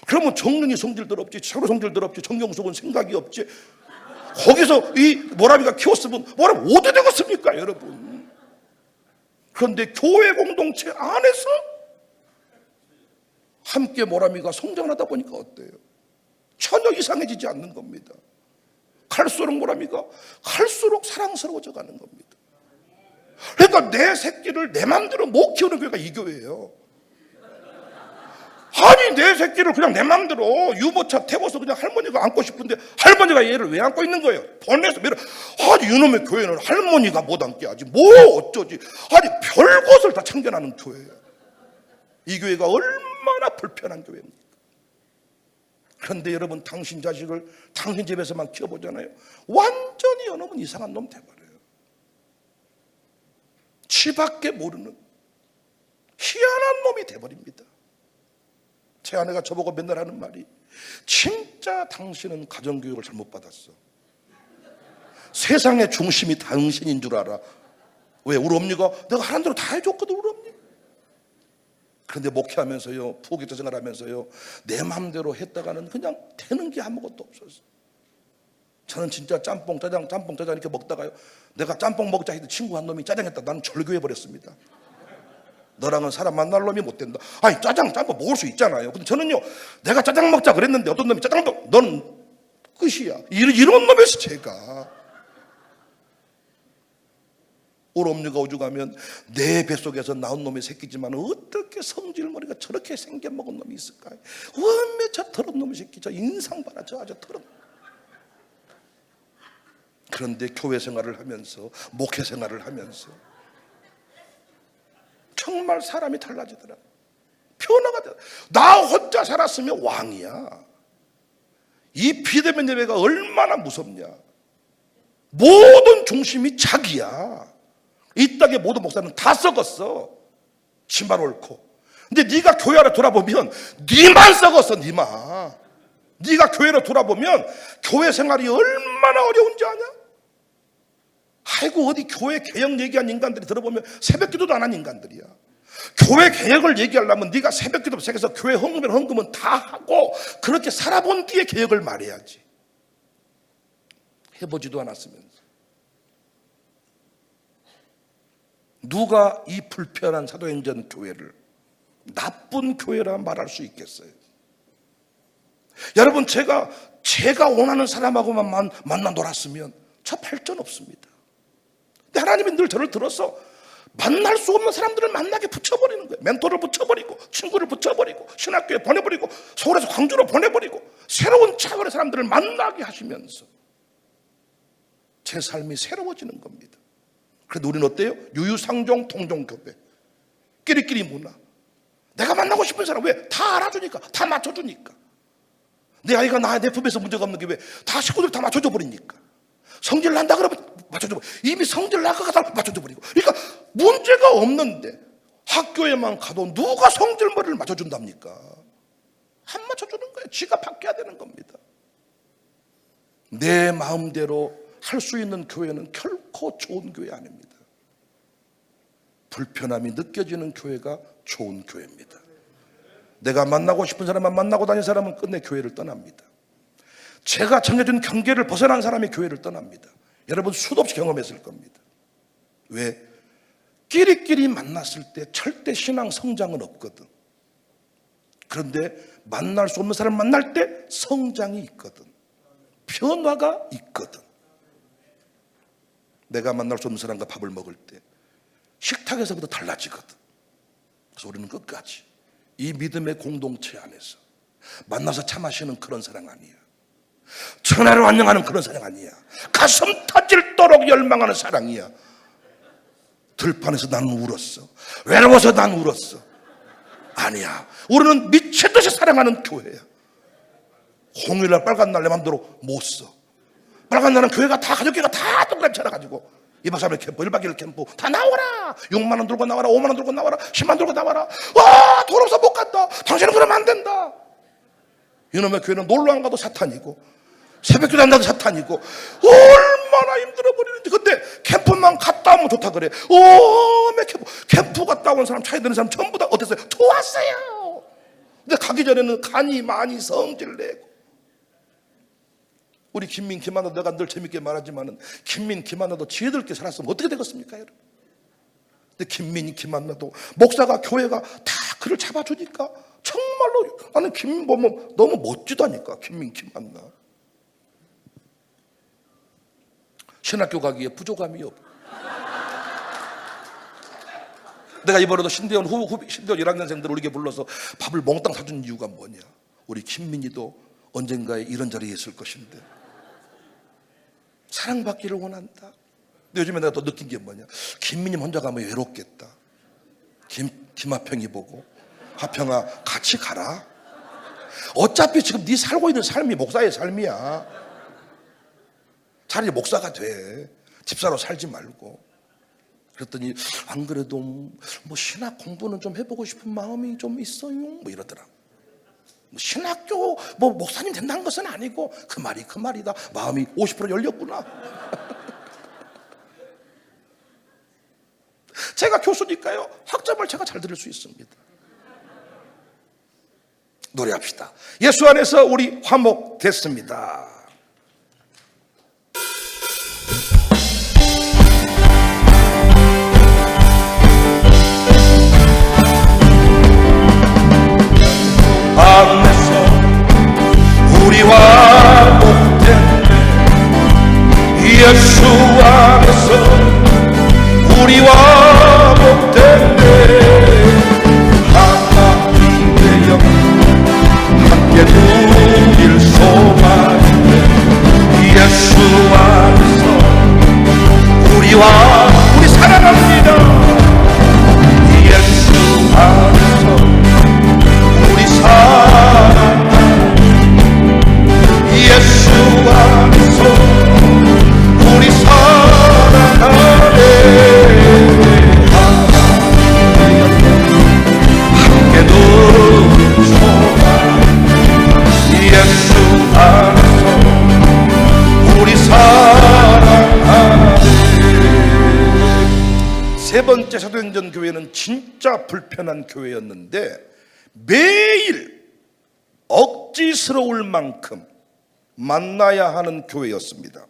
그러면 정윤이 성질 더럽지, 채우노 성질 더럽지, 정경숙은 생각이 없지. 거기서 이 모라미가 키웠으면 모라미 어디 되겠습니까 여러분? 그런데 교회 공동체 안에서 함께 모라미가 성장하다 보니까 어때요? 전혀 이상해지지 않는 겁니다. 갈수록 모라미가 갈수록 사랑스러워져 가는 겁니다. 그러니까 내 새끼를 내 맘대로 못 키우는 교회가 이 교회예요. 아니 내 새끼를 그냥 내 맘대로 유모차 태워서 그냥 할머니가 안고 싶은데 할머니가 얘를 왜 안고 있는 거예요? 보내서 매일 아니 이놈의 교회는 할머니가 못 안게 하지 뭐 어쩌지. 아니 별것을 다 참견하는 교회예요. 이 교회가 얼마나 불편한 교회입니까? 그런데 여러분 당신 자식을 당신 집에서만 키워보잖아요. 완전히 이놈은 이상한 놈 돼버려요. 지밖에 모르는 희한한 놈이 돼버립니다. 제 아내가 저보고 맨날 하는 말이 진짜 당신은 가정교육을 잘못 받았어. 세상의 중심이 당신인 줄 알아. 왜 우리 엄니가 내가 하는 대로 다 해줬거든 우리 엄니. 그런데 목회하면서요 부교육자 생활하면서요 내 마음대로 했다가는 그냥 되는 게 아무것도 없었어. 저는 진짜 짬뽕 짜장 이렇게 먹다가요 내가 짬뽕 먹자 해도 친구 한 놈이 짜장했다. 나는 절교해버렸습니다. 너랑은 사람 만날 놈이 못 된다. 아니 짬뽕 먹을 수 있잖아요. 근데 저는요 내가 짜장 먹자 그랬는데 어떤 놈이 짜장도 너는 끝이야. 이런 놈에서 제가 오름류가 오죽하면 내 뱃속에서 나온 놈의 새끼지만 어떻게 성질머리가 저렇게 생겨먹은 놈이 있을까? 원매 저 더러운 놈의 새끼, 저 인상 봐라, 저 아주 더러운. 그런데 교회 생활을 하면서, 목회 생활을 하면서 정말 사람이 달라지더라. 변화가 돼. 나 혼자 살았으면 왕이야. 이 비대면 예배가 얼마나 무섭냐. 모든 중심이 자기야. 이 땅의 모든 목사는 다 썩었어. 치마를 옳고. 근데 네가 교회 안에 돌아보면 네만 썩었어. 네만. 네가 교회를 돌아보면 교회 생활이 얼마나 어려운지 아냐? 아이고, 어디 교회 개혁 얘기한 인간들이 들어보면 새벽기도도 안 한 인간들이야. 교회 개혁을 얘기하려면 네가 새벽기도 시작해서 교회 헌금은 다 하고 그렇게 살아본 뒤에 개혁을 말해야지. 해보지도 않았으면서. 누가 이 불편한 사도행전 교회를 나쁜 교회라 말할 수 있겠어요? 여러분, 제가 원하는 사람하고만 만나 놀았으면 저 발전 없습니다. 근데 하나님이 늘 저를 들어서 만날 수 없는 사람들을 만나게 붙여버리는 거예요. 멘토를 붙여버리고, 친구를 붙여버리고, 신학교에 보내버리고, 서울에서 광주로 보내버리고, 새로운 차원의 사람들을 만나게 하시면서 제 삶이 새로워지는 겁니다. 그래도 우리는 어때요? 유유상종 통종교배, 끼리끼리 문화. 내가 만나고 싶은 사람, 왜? 다 알아주니까, 다 맞춰주니까. 내 아이가 내 품에서 문제가 없는 게 왜? 다 식구들 다 맞춰줘 버리니까. 성질 난다 그러면 맞춰줘 버리고, 이미 성질 날 것 같다 맞춰줘 버리고. 그러니까 문제가 없는데 학교에만 가도 누가 성질머리를 맞춰준답니까? 안 맞춰주는 거예요. 지가 바뀌어야 되는 겁니다. 내 마음대로 할 수 있는 교회는 결코 좋은 교회 아닙니다. 불편함이 느껴지는 교회가 좋은 교회입니다. 내가 만나고 싶은 사람만 만나고 다니는 사람은 끝내 교회를 떠납니다. 제가 정해준 경계를 벗어난 사람이 교회를 떠납니다. 여러분 수도 없이 경험했을 겁니다. 왜? 끼리끼리 만났을 때 절대 신앙 성장은 없거든. 그런데 만날 수 없는 사람 만날 때 성장이 있거든. 변화가 있거든. 내가 만날 수 없는 사람과 밥을 먹을 때 식탁에서부터 달라지거든. 그래서 우리는 끝까지 이 믿음의 공동체 안에서 만나서 차 마시는 그런 사랑 아니야. 전화로 안녕하는 그런 사랑 아니야. 가슴 터질도록 열망하는 사랑이야. 들판에서 나는 울었어. 외로워서 난 울었어. 아니야. 우리는 미친 듯이 사랑하는 교회야. 공휴일날 빨간 날 내 맘대로 못 써. 빨간 날은 교회가 다 가족끼가 다 동그라미 차려가지고 2박 3일 캠프, 1박 2일 캠프 다 나와라. 6만 원 들고 나와라. 5만 원 들고 나와라. 10만 원 들고 나와라. 와, 돈 없어 못 간다. 당신은 그러면 안 된다. 이놈의 교회는 놀러 안 가도 사탄이고 새벽기도 안 가도 사탄이고 얼마나 힘들어 버리는지. 근데 캠프만 갔다 오면 좋다 그래. 캠프 갔다 온 사람, 차에 드는 사람 전부 다 어땠어요? 좋았어요. 근데 가기 전에는 간이 많이 성질내고. 우리 김민, 김하나도 내가 늘 재밌게 말하지만은 김민, 김하나도 지혜들께 살았으면 어떻게 되겠습니까, 여러분? 근데 김민, 김하나도 목사가, 교회가 다 그를 잡아주니까 정말로 나는 김민 보면 너무 멋지다니까. 김민, 김하나. 신학교 가기에 부족함이 없고. 내가 이번에도 신대원 신대원 1학년생들 우리에게 불러서 밥을 몽땅 사준 이유가 뭐냐? 우리 김민이도 언젠가에 이런 자리에 있을 것인데 사랑받기를 원한다. 근데 요즘에 내가 또 느낀 게 뭐냐? 김민이 혼자 가면 외롭겠다. 김하평이 보고, 하평아 같이 가라. 어차피 지금 네 살고 있는 삶이 목사의 삶이야. 차라리 목사가 돼. 집사로 살지 말고. 그랬더니 안 그래도 뭐 신학 공부는 좀 해보고 싶은 마음이 좀 있어요. 뭐 이러더라. 신학교 뭐 목사님 된다는 것은 아니고 그 말이다. 마음이 50% 열렸구나. 제가 교수니까요. 학점을 제가 잘 들을 수 있습니다. 노래합시다. 예수 안에서 우리 화목됐습니다. 안에서 우리와 목된 예수 안에서 우리 우리 사랑합니다. 예수 안에서 우리 사랑하네. 예수 안에서 우리 사랑하네. 함께 누르소서. 예수 안에서 우리 사랑하네. 세 번째 사도행전 교회는 진짜 불편한 교회였는데 매일 억지스러울 만큼 만나야 하는 교회였습니다.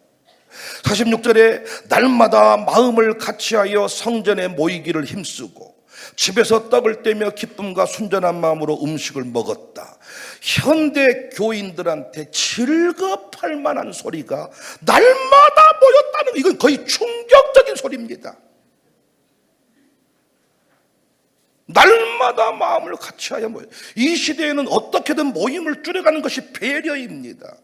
46절에 날마다 마음을 같이하여 성전에 모이기를 힘쓰고 집에서 떡을 떼며 기쁨과 순전한 마음으로 음식을 먹었다. 현대 교인들한테 질겁할 만한 소리가 날마다 모였다는, 이건 거의 충격적인 소리입니다. 날마다 마음을 같이하여 모여. 이 시대에는 어떻게든 모임을 줄여가는 것이 배려입니다.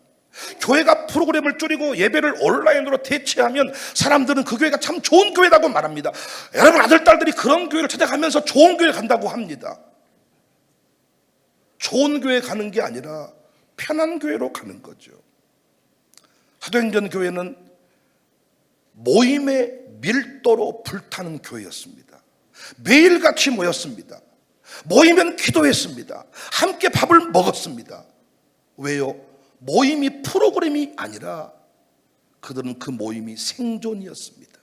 교회가 프로그램을 줄이고 예배를 온라인으로 대체하면 사람들은 그 교회가 참 좋은 교회라고 말합니다. 여러분 아들, 딸들이 그런 교회를 찾아가면서 좋은 교회 간다고 합니다. 좋은 교회 가는 게 아니라 편한 교회로 가는 거죠. 사도행전 교회는 모임의 밀도로 불타는 교회였습니다. 매일같이 모였습니다. 모이면 기도했습니다. 함께 밥을 먹었습니다. 왜요? 모임이 프로그램이 아니라 그들은 그 모임이 생존이었습니다.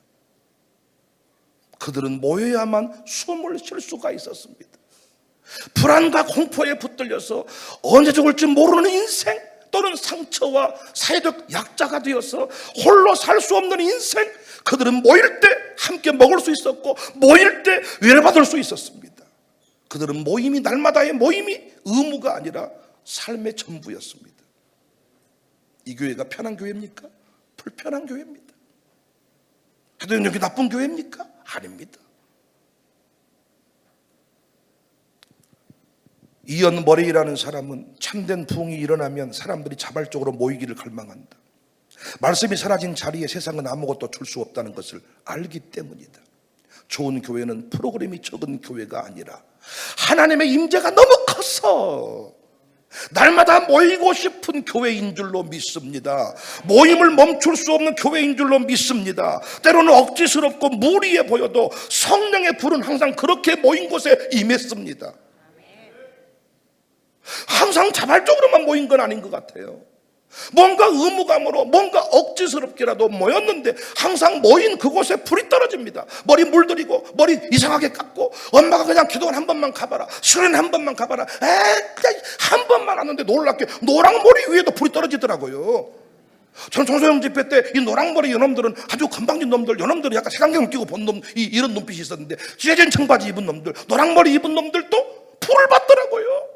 그들은 모여야만 숨을 쉴 수가 있었습니다. 불안과 공포에 붙들려서 언제 죽을지 모르는 인생, 또는 상처와 사회적 약자가 되어서 홀로 살 수 없는 인생, 그들은 모일 때 함께 먹을 수 있었고 모일 때 위로받을 수 있었습니다. 그들은 모임이, 날마다의 모임이 의무가 아니라 삶의 전부였습니다. 이 교회가 편한 교회입니까? 불편한 교회입니다. 사도행전 교회 나쁜 교회입니까? 아닙니다. 이언 머레이라는 사람은 참된 부흥이 일어나면 사람들이 자발적으로 모이기를 갈망한다. 말씀이 사라진 자리에 세상은 아무것도 줄 수 없다는 것을 알기 때문이다. 좋은 교회는 프로그램이 적은 교회가 아니라 하나님의 임재가 너무 커서 날마다 모이고 싶은 교회인 줄로 믿습니다. 모임을 멈출 수 없는 교회인 줄로 믿습니다. 때로는 억지스럽고 무리해 보여도 성령의 불은 항상 그렇게 모인 곳에 임했습니다. 항상 자발적으로만 모인 건 아닌 것 같아요. 뭔가 의무감으로, 뭔가 억지스럽게라도 모였는데 항상 모인 그곳에 불이 떨어집니다. 머리 물들이고 머리 이상하게 깎고, 엄마가 그냥 기도원 한 번만 가봐라, 수련 한 번만 가봐라, 한 번만 왔는데 놀랍게 노랑머리 위에도 불이 떨어지더라고요. 저는 청소년 집회 때 이 노랑머리 요놈들은 아주 건방진 놈들, 요놈들은 약간 색안경 끼고 본 놈, 이런 눈빛이 있었는데 찢어진 청바지 입은 놈들, 노랑머리 입은 놈들도 불을 받더라고요.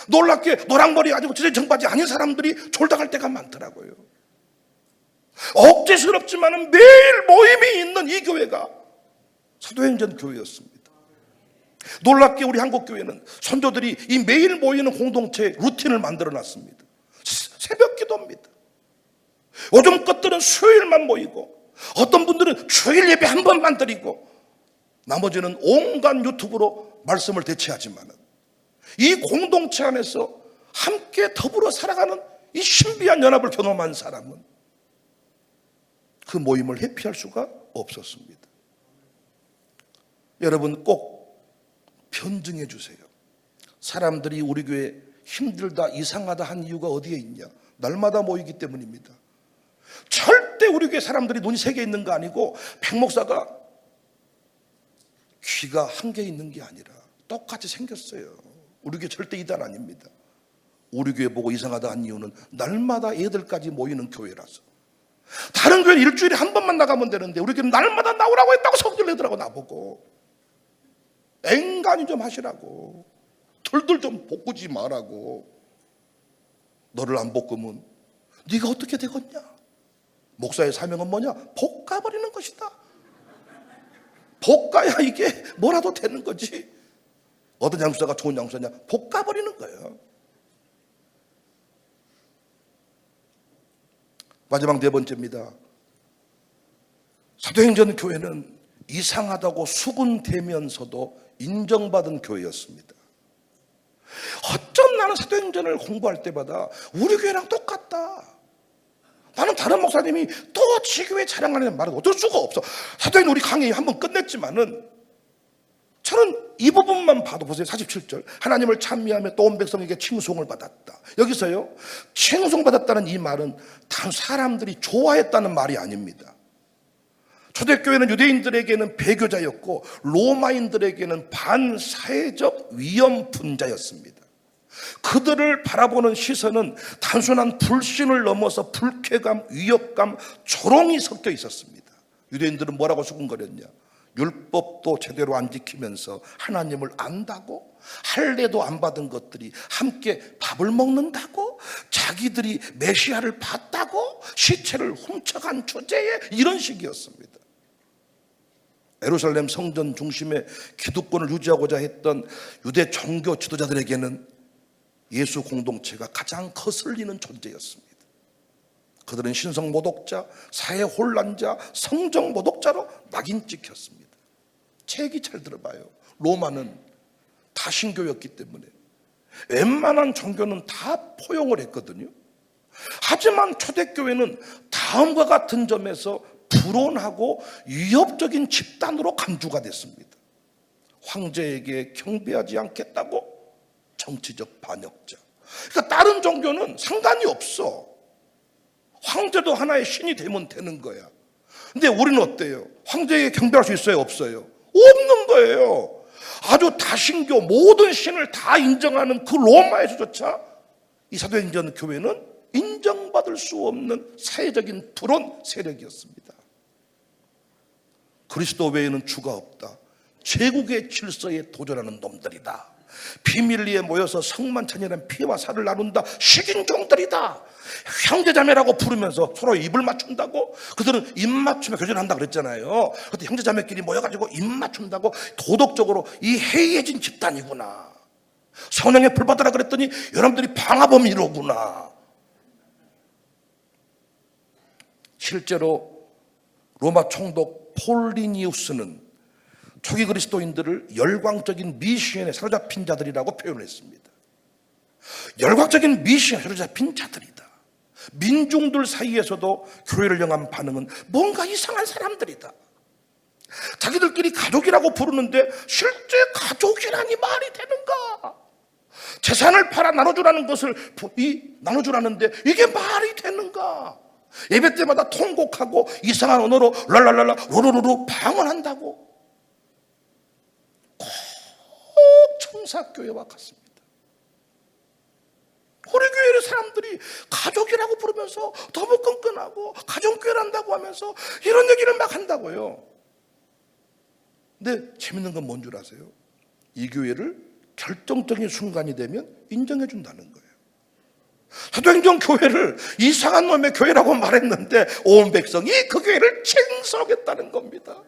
놀랍게 노랑머리 가지고 찢어진 청바지 아닌 사람들이 졸다갈 때가 많더라고요. 억지스럽지만 매일 모임이 있는 이 교회가 사도행전 교회였습니다. 놀랍게 우리 한국교회는 선조들이 이 매일 모이는 공동체 루틴을 만들어놨습니다. 새벽 기도입니다. 요즘 것들은 수요일만 모이고, 어떤 분들은 주일 예배 한 번만 드리고, 나머지는 온갖 유튜브로 말씀을 대체하지만 이 공동체 안에서 함께 더불어 살아가는 이 신비한 연합을 경험한 사람은 그 모임을 회피할 수가 없었습니다. 여러분 꼭 변증해 주세요. 사람들이 우리 교회 힘들다, 이상하다 한 이유가 어디에 있냐? 날마다 모이기 때문입니다. 절대 우리 교회 사람들이 눈이 세 개 있는 거 아니고 백 목사가 귀가 한 개 있는 게 아니라 똑같이 생겼어요. 우리 교회 절대 이단 아닙니다. 우리 교회 보고 이상하다 한 이유는 날마다 애들까지 모이는 교회라서. 다른 교회는 일주일에 한 번만 나가면 되는데 우리 교회는 날마다 나오라고 했다고 성질 내더라고. 나보고 앵간히 좀 하시라고, 덜덜 좀 볶지 말라고. 너를 안 볶으면 네가 어떻게 되겠냐? 목사의 사명은 뭐냐? 볶아버리는 것이다. 볶아야 이게 뭐라도 되는 거지. 어떤 양수사가 좋은 양수사냐? 볶아버리는 거예요. 마지막 네 번째입니다. 사도행전 교회는 이상하다고 수군대면서도 인정받은 교회였습니다. 어쩜 나는 사도행전을 공부할 때마다 우리 교회랑 똑같다. 나는 다른 목사님이 또 지교회 자랑하는 말은 어쩔 수가 없어. 사도행전 우리 강의 한번 끝냈지만은 저는 이 부분만 봐도 보세요. 47절 하나님을 찬미하며 또 온 백성에게 칭송을 받았다. 여기서요 칭송받았다는 이 말은 단 사람들이 좋아했다는 말이 아닙니다. 초대교회는 유대인들에게는 배교자였고 로마인들에게는 반사회적 위험분자였습니다. 그들을 바라보는 시선은 단순한 불신을 넘어서 불쾌감, 위협감, 조롱이 섞여 있었습니다. 유대인들은 뭐라고 수군거렸냐? 율법도 제대로 안 지키면서 하나님을 안다고? 할례도 안 받은 것들이 함께 밥을 먹는다고? 자기들이 메시아를 봤다고? 시체를 훔쳐간 주제에 이런 식이었습니다. 예루살렘 성전 중심의 기득권을 유지하고자 했던 유대 종교 지도자들에게는 예수 공동체가 가장 거슬리는 존재였습니다. 그들은 신성 모독자, 사회 혼란자, 성정 모독자로 낙인 찍혔습니다. 책이 잘 들어봐요. 로마는 다신교였기 때문에 웬만한 종교는 다 포용을 했거든요. 하지만 초대교회는 다음과 같은 점에서 불온하고 위협적인 집단으로 간주가 됐습니다. 황제에게 경배하지 않겠다고 정치적 반역자. 그러니까 다른 종교는 상관이 없어. 황제도 하나의 신이 되면 되는 거야. 근데 우리는 어때요? 황제에게 경배할 수 있어요? 없어요? 없는 거예요. 아주 다신교 모든 신을 다 인정하는 그 로마에서조차 이 사도행전 교회는 인정받을 수 없는 사회적인 불온 세력이었습니다. 그리스도 외에는 주가 없다. 제국의 질서에 도전하는 놈들이다. 비밀 리에 모여서 성만찬이라는 피와 살을 나눈다. 식인종들이다. 형제자매라고 부르면서 서로 입을 맞춘다고? 그들은 입 맞추며 교전한다 그랬잖아요. 그때 형제자매끼리 모여가지고 입 맞춘다고? 도덕적으로 이 해이해진 집단이구나. 성령의 불 받으라 그랬더니 여러분들이 방화범이로구나. 실제로 로마 총독 폴리니우스는 초기 그리스도인들을 열광적인 미시엔에 사로잡힌 자들이라고 표현을 했습니다. 열광적인 미시엔에 사로잡힌 자들이다. 민중들 사이에서도 교회를 향한 반응은 뭔가 이상한 사람들이다. 자기들끼리 가족이라고 부르는데 실제 가족이라니 말이 되는가? 재산을 팔아 나눠주라는 것을 나눠주라는데 이게 말이 되는가? 예배 때마다 통곡하고 이상한 언어로 랄랄랄라 로로로로 방언한다고. 꼭 청사교회와 같습니다. 우리 교회의 사람들이 가족이라고 부르면서 너무 끈끈하고 가정교회를 한다고 하면서 이런 얘기를 막 한다고요. 근데 재밌는 건 뭔 줄 아세요? 이 교회를 결정적인 순간이 되면 인정해 준다는 거예요. 사도행전 교회를 이상한 놈의 교회라고 말했는데 온 백성이 그 교회를 칭송했다는 겁니다.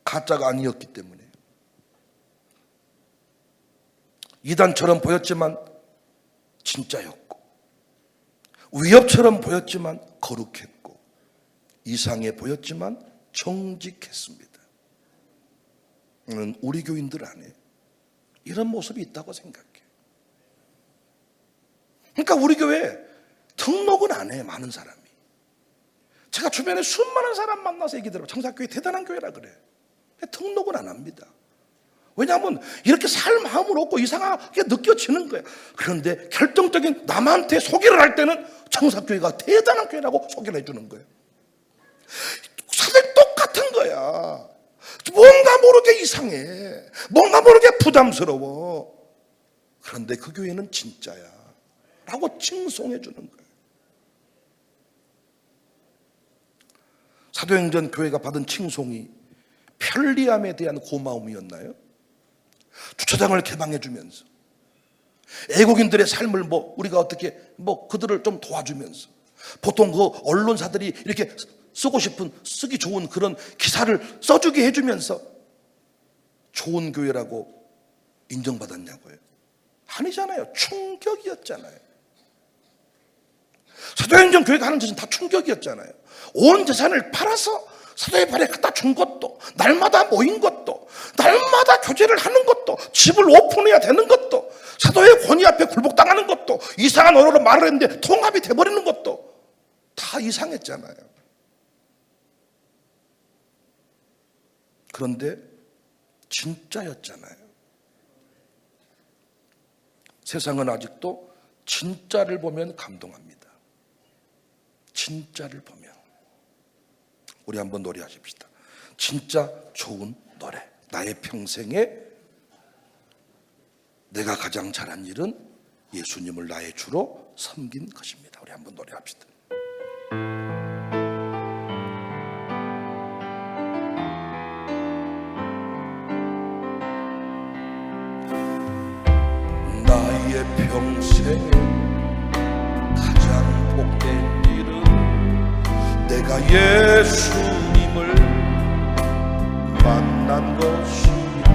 가짜가 아니었기 때문에. 이단처럼 보였지만 진짜였고, 위협처럼 보였지만 거룩했고, 이상해 보였지만 정직했습니다. 우리 교인들 안에 이런 모습이 있다고 생각해. 그러니까 우리 교회 등록은 안 해, 많은 사람이. 제가 주변에 수많은 사람 만나서 얘기 들어요. 청사교회 대단한 교회라 그래. 등록은 안 합니다. 왜냐하면 이렇게 살 마음을 얻고 이상하게 느껴지는 거예요. 그런데 결정적인 남한테 소개를 할 때는 청사교회가 대단한 교회라고 소개를 해주는 거예요. 사실 똑같은 거야. 뭔가 모르게 이상해. 뭔가 모르게 부담스러워. 그런데 그 교회는 진짜야 라고 칭송해 주는 거예요. 사도행전 교회가 받은 칭송이 편리함에 대한 고마움이었나요? 주차장을 개방해 주면서, 애국인들의 삶을 우리가 어떻게 그들을 좀 도와주면서, 보통 그 언론사들이 이렇게 쓰기 좋은 그런 기사를 써주게 해주면서 좋은 교회라고 인정받았냐고요? 아니잖아요. 충격이었잖아요. 사도행전 교회가 하는 짓은 다 충격이었잖아요. 온 재산을 팔아서 사도의 발에 갖다 준 것도, 날마다 모인 것도, 날마다 교제를 하는 것도, 집을 오픈해야 되는 것도, 사도의 권위 앞에 굴복당하는 것도, 이상한 언어로 말을 했는데 통합이 돼버리는 것도 다 이상했잖아요. 그런데 진짜였잖아요. 세상은 아직도 진짜를 보면 감동합니다. 진짜를 보면. 우리 한번 노래하십시다. 진짜 좋은 노래. 나의 평생에 내가 가장 잘한 일은 예수님을 나의 주로 섬긴 것입니다. 우리 한번 노래합시다. 나의 평생에 가장 복된 일은 내가 예수님을 만난 것이야.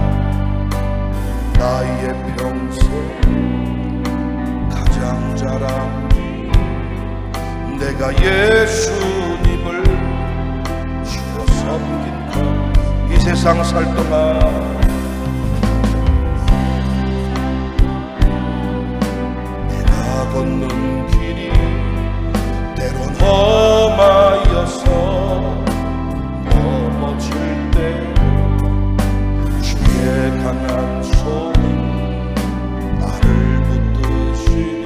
나의 평생 가장 잘한 일 내가 예수님을 주로 섬긴 것. 이 세상 살 동안 내가 걷는 길이 때론 험하여서 넘어질 때 주의 강한 손이 나를 붙드시니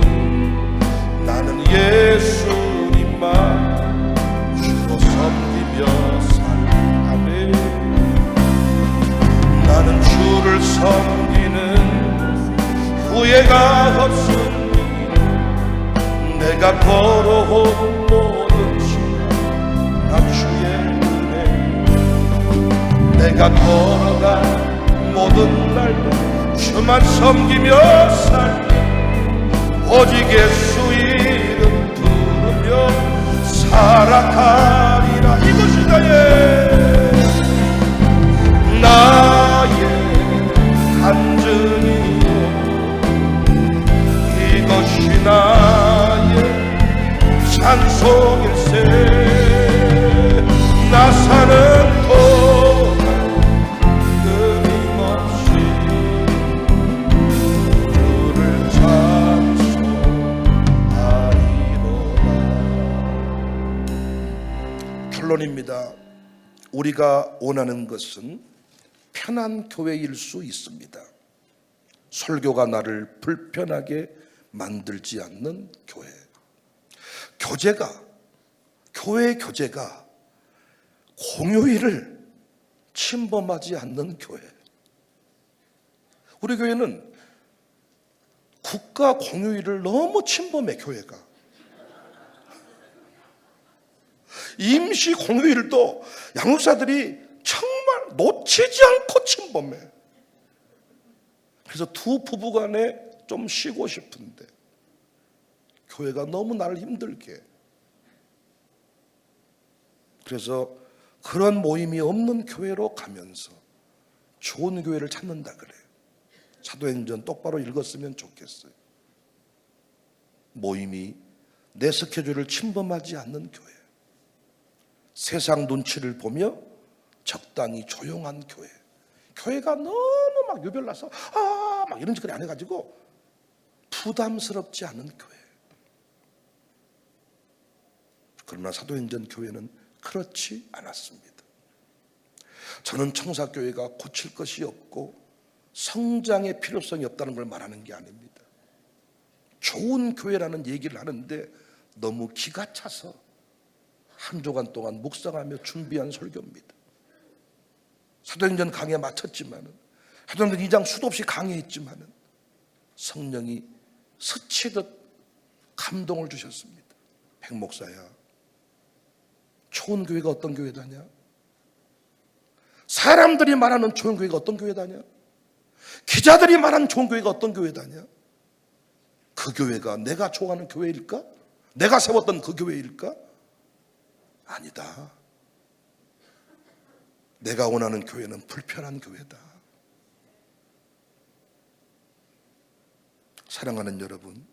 나는 예수님만 주로 섬기며 살아가네. 나는 주를 섬기는 후회가 없으니 내가 걸어온 모든 시간 다 주의 은혜. 내가 걸어간 모든 날도 주만 섬기며 살니 오직 예수 이름 부르며 살아가리라. 이것이 나의 간증이요 이것이 나의 찬송일세. 나 사는 동안 끊임없이 주를 찬송하리로다. 결론입니다. 우리가 원하는 것은 편한 교회일 수 있습니다. 설교가 나를 불편하게 만들지 않는 교회. 교회의 교제가 공휴일을 침범하지 않는 교회. 우리 교회는 국가 공휴일을 너무 침범해. 교회가 임시 공휴일도 양육사들이 정말 놓치지 않고 침범해. 그래서 두 부부간에 좀 쉬고 싶은데 교회가 너무 나를 힘들게 해. 그래서 그런 모임이 없는 교회로 가면서 좋은 교회를 찾는다 그래요. 사도행전 똑바로 읽었으면 좋겠어요. 모임이 내 스케줄을 침범하지 않는 교회. 세상 눈치를 보며 적당히 조용한 교회. 교회가 너무 막 유별나서 막 이런 짓을 안 해가지고 부담스럽지 않은 교회. 그러나 사도행전 교회는 그렇지 않았습니다. 저는 청사교회가 고칠 것이 없고 성장의 필요성이 없다는 걸 말하는 게 아닙니다. 좋은 교회라는 얘기를 하는데 너무 기가 차서 한 주간 동안 묵상하며 준비한 설교입니다. 사도행전 강의에 마쳤지만은, 사도행전 2장 수도 없이 강의했지만은 성령이 스치듯 감동을 주셨습니다. 백 목사야, 좋은 교회가 어떤 교회다냐? 사람들이 말하는 좋은 교회가 어떤 교회다냐? 기자들이 말하는 좋은 교회가 어떤 교회다냐? 그 교회가 내가 좋아하는 교회일까? 내가 세웠던 그 교회일까? 아니다. 내가 원하는 교회는 불편한 교회다. 사랑하는 여러분,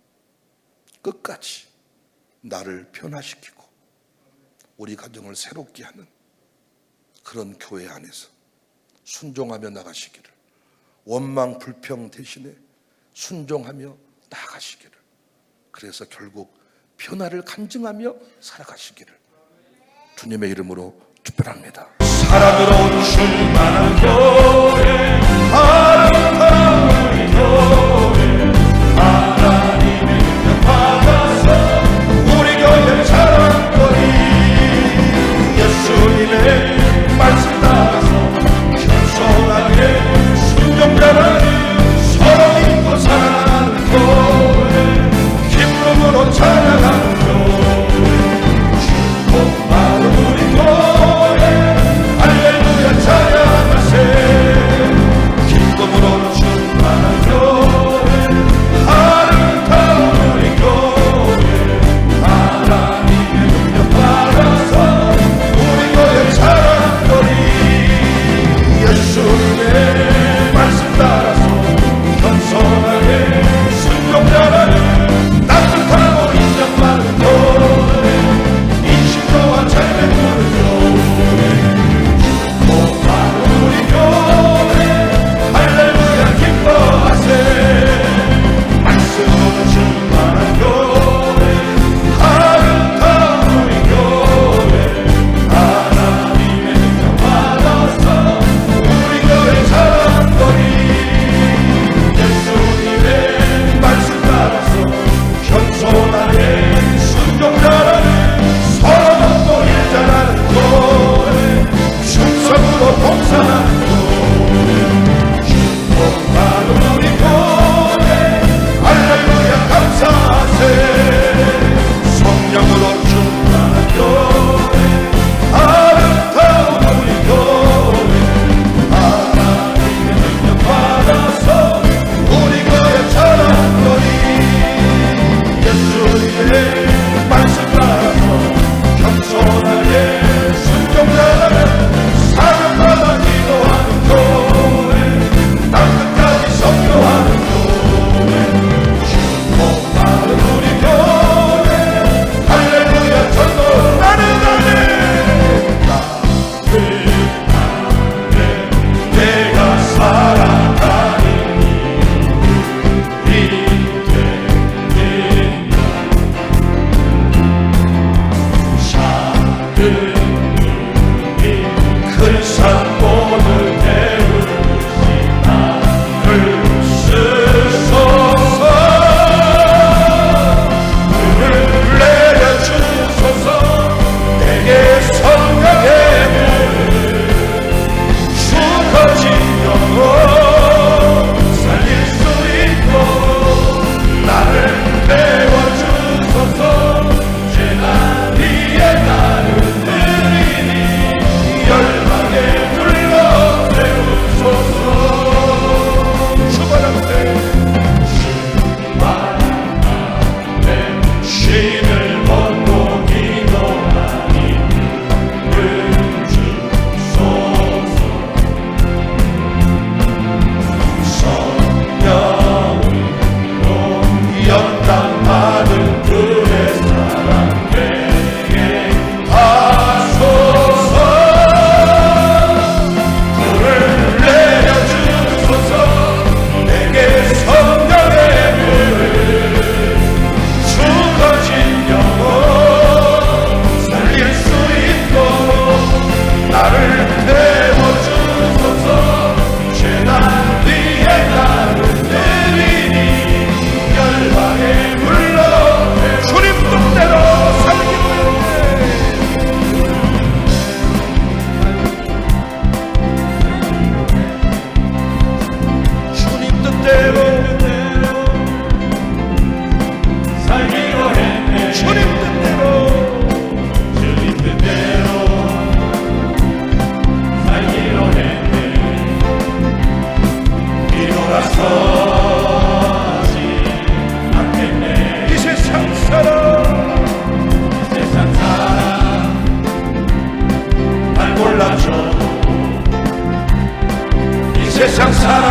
끝까지 나를 변화시키고 우리 가정을 새롭게 하는 그런 교회 안에서 순종하며 나가시기를, 원망 불평 대신에 순종하며 나가시기를, 그래서 결국 변화를 간증하며 살아가시기를 주님의 이름으로 축복합니다. 사랑으로 충만한 교회, 아름다운 우리 교회, 하나님의 능력 받아서 우리 교회 자랑거리, 예수님의 말씀 따라서 겸손하게 순종자라는 서로 믿고 사랑하는 교회, 기쁨으로 찬양하는 교회, 축복 받은 우리 교회, 할렐루야 찬양하세. 기쁨으로 충만한 교회, 아름다운 우리 교회, 하나님의 능력 받아서 우리 교회 자랑거리, 예수님의 말씀 따라서 겸손하게 순종자라는 따뜻하고 인정받는 교회, 인식도와 잘 베푸는 교회, 축복받은 우리 교회, 할렐루야 기뻐하세. 말씀으로 충만한 교회, 아름다운 우리 교회, 하나님의 능력 받아서 우리 교회 자랑거리, 예수님의 말씀 따라서 겸손하게 순종자라는 서로 돕고 일자라는 교회, 충성으로 봉사하는 교회, 축복받은 우리 교회, 할렐루야 감사하세. 성령으로 충만한 교회, 아름다운 우리 교회, 하나님의 능력 받아서 우리 교회 자랑거리, 예수님의 말씀 따라서 겸손하게 순종자라는 사랑받아 기도하는 교회, 땅끝까지 선교하는 교회, 축복받은 우리 교회, 할렐루야 전도 나는 내가 살아가는 일이 되는 작은 눈이 큰 산보를 태우시 나를 쓰소서. 눈을 내려주소서. 내게 성령의 물 죽어진 영혼 살릴 수 있고 나를 배워주소서. 재난 위에 나를 드리니 열방에 불러 세우소서. 주바람대 신을 벗고 기도하니 은주소서. 성령으로 연단 받은 그의 사랑 내게 하소서. 불을 내려주소서. 내게 성령의 물 죽어진 영혼 살릴 수 있고 나를 태워주소서. 재난 위에 나를 내리니 열방에 불러 주님 뜻대로 살기를. 주님 뜻대로 살기로 했네. 주님 뜻대로 살기로 했네. 뒤돌아서지 않겠네. 이 세상 사람 날 몰라줘. 이 세상 사람